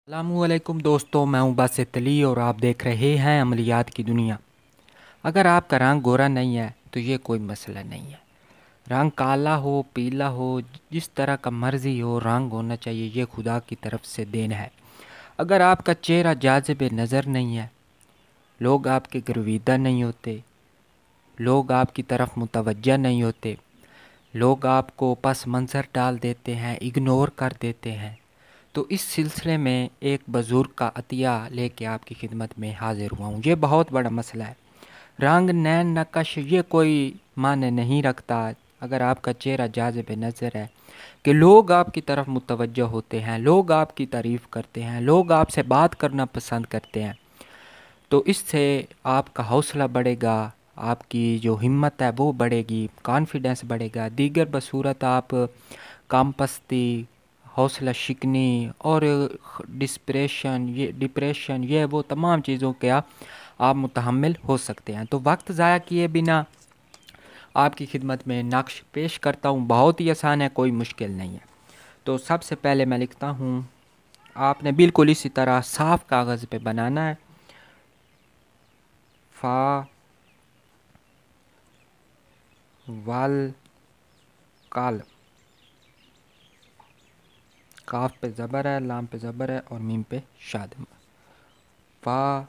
अस्सलामुअलैकुम दोस्तों, मैं हूं बासित अली और आप देख रहे हैं अमलियात की दुनिया। अगर आपका रंग गोरा नहीं है तो ये कोई मसला नहीं है। रंग काला हो, पीला हो, जिस तरह का मर्ज़ी हो, रंग होना चाहिए, ये खुदा की तरफ से देन है। अगर आपका चेहरा जाज़िब नज़र नहीं है, लोग आपके गर्विदा नहीं होते, लोग आपकी तरफ मुतवज्जा नहीं होते, लोग आपको पस मंज़र डाल देते हैं, इग्नोर कर देते हैं, तो इस सिलसिले में एक बुज़ुर्ग का अतिया लेके आपकी खिदमत में हाज़िर हुआ हूँ। ये बहुत बड़ा मसला है। रंग, नैन नक्श ये कोई माने नहीं रखता। अगर आपका चेहरा जाज़िब नज़र है कि लोग आपकी तरफ मुतवज्जो होते हैं, लोग आपकी तारीफ़ करते हैं, लोग आपसे बात करना पसंद करते हैं, तो इससे आपका हौसला बढ़ेगा, आपकी जो हिम्मत है वो बढ़ेगी, कॉन्फिडेंस बढ़ेगा। दीगर बसूरत आप काम पस्ती, हौसला शिकनी और डिप्रेशन ये वो तमाम चीज़ों के आप मुतहम्मिल हो सकते हैं। तो वक्त ज़ाया किए बिना आपकी खिदमत में नक्श पेश करता हूँ। बहुत ही आसान है, कोई मुश्किल नहीं है। तो सबसे पहले मैं लिखता हूँ, आपने बिल्कुल इसी तरह साफ़ कागज़ पे बनाना है। फ़ा वल काल, काफ पे ज़बर है, लाम पे ज़बर है और मीम पे शाद। फ़ा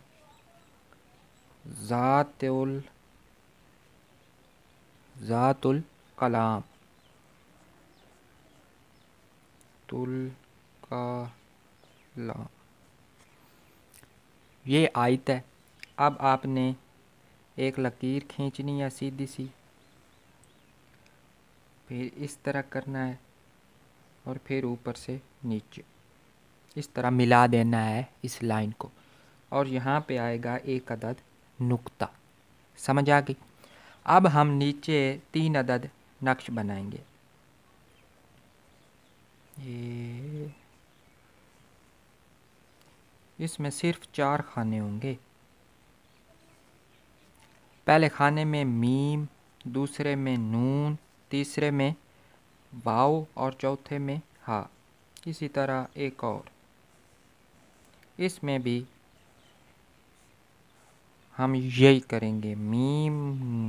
ज़ातुल कलाम, तुल कलाम, ये आयत है। अब आपने एक लकीर खींचनी है सीधी सी, फिर इस तरह करना है और फिर ऊपर से नीचे इस तरह मिला देना है इस लाइन को, और यहाँ पे आएगा एक अदद नुक्ता। समझ आ गई? अब हम नीचे 3 अदद नक्श बनाएंगे। ये इसमें सिर्फ 4 खाने होंगे। पहले खाने में मीम, दूसरे में नून, तीसरे में वाव और चौथे में हा। इसी तरह एक और, इसमें भी हम यही करेंगे, मीम,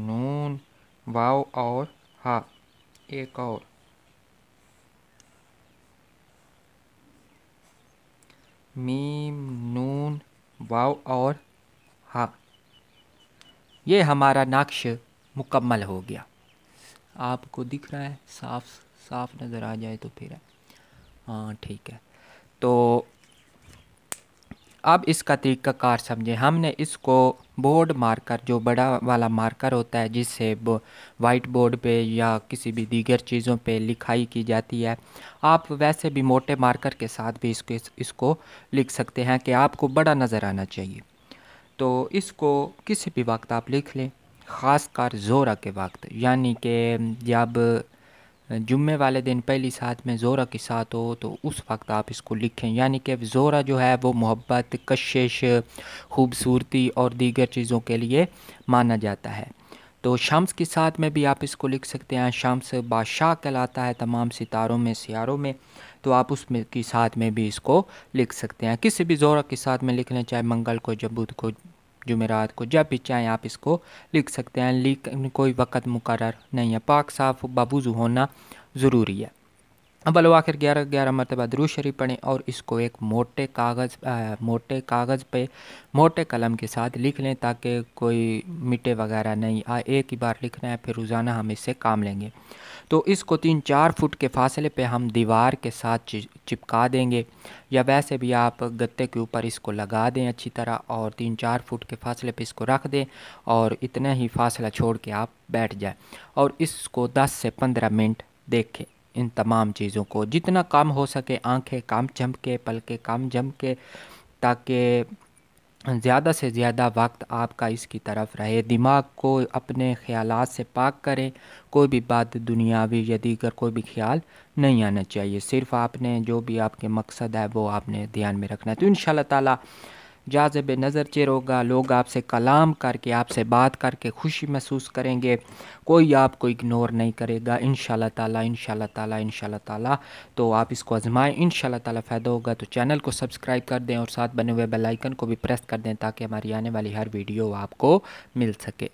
नून, वाव और हा। एक और, मीम, नून, वाव और हा। ये हमारा नक्श मुकम्मल हो गया। आपको दिख रहा है? साफ साफ नज़र आ जाए तो फिर है। हाँ ठीक है। तो अब इसका तरीक़ाकार समझें। हमने इसको बोर्ड मार्कर, जो बड़ा वाला मार्कर होता है जिससे वाइट बोर्ड पे या किसी भी दीगर चीज़ों पे लिखाई की जाती है, आप वैसे भी मोटे मार्कर के साथ भी इसको लिख सकते हैं कि आपको बड़ा नज़र आना चाहिए। तो इसको किसी भी वक्त आप लिख लें, ख़ास कर ज़ोरा के वक्त, यानी कि जब जुम्मे वाले दिन पहली साथ में ज़ोरा के साथ हो तो उस वक्त आप इसको लिखें। यानी कि ज़ोरा जो है वो मोहब्बत, कशिश, खूबसूरती और दीगर चीज़ों के लिए माना जाता है। तो शम्स के साथ में भी आप इसको लिख सकते हैं। शम्स बादशाह कहलाता है तमाम सितारों में, सियारों में, तो आप उसमें के साथ में भी इसको लिख सकते हैं। किसी भी ज़ोरा के साथ में लिख लें, चाहे मंगल को, जब बुध को, जुमेरात को, जब भी चाहें आप इसको लिख सकते हैं। लेकिन कोई वक़्त मुकर्रर नहीं है। पाक साफ़ बावुज़ू होना ज़रूरी है। अब आखिर 11 मरतबा दुरूद शरीफ पढ़ें और इसको एक मोटे कागज़ पे मोटे कलम के साथ लिख लें, ताकि कोई मिटे वगैरह नहीं। एक ही बार लिखना है, फिर रोज़ाना हम इससे काम लेंगे। तो इसको 3-4 फुट के फासले पे हम दीवार के साथ चिपका देंगे, या वैसे भी आप गत्ते के ऊपर इसको लगा दें अच्छी तरह, और 3-4 फुट के फासले पे इसको रख दें और इतना ही फासला छोड़ के आप बैठ जाएं और इसको 10 से 15 मिनट देखें। इन तमाम चीज़ों को जितना कम हो सके, आंखें कम झमके, पलकें कम झमके, ताकि ज़्यादा से ज़्यादा वक्त आपका इसकी तरफ रहे। दिमाग को अपने ख़यालात से पाक करें। कोई भी बात दुनियावी या दीगर कोई भी ख्याल नहीं आना चाहिए। सिर्फ़ आपने जो भी आपके मकसद है वो आपने ध्यान में रखना है। तो इंशाअल्लाह ताला جاذب نظر چیر ہوگا، لوگ آپ سے کلام کر کے، آپ سے بات کر کے خوشی محسوس کریں گے، کوئی آپ کو اگنور نہیں کرے گا انشاءاللہ تعالی، انشاءاللہ تعالی، انشاءاللہ تعالی۔ تو آپ اس کو آزمائیں، انشاءاللہ تعالی فائدہ ہوگا۔ تو چینل کو سبسکرائب کر دیں اور ساتھ بنے ہوئے بیل آئیکن کو بھی پریس کر دیں تاکہ ہماری آنے والی ہر ویڈیو آپ کو مل سکے۔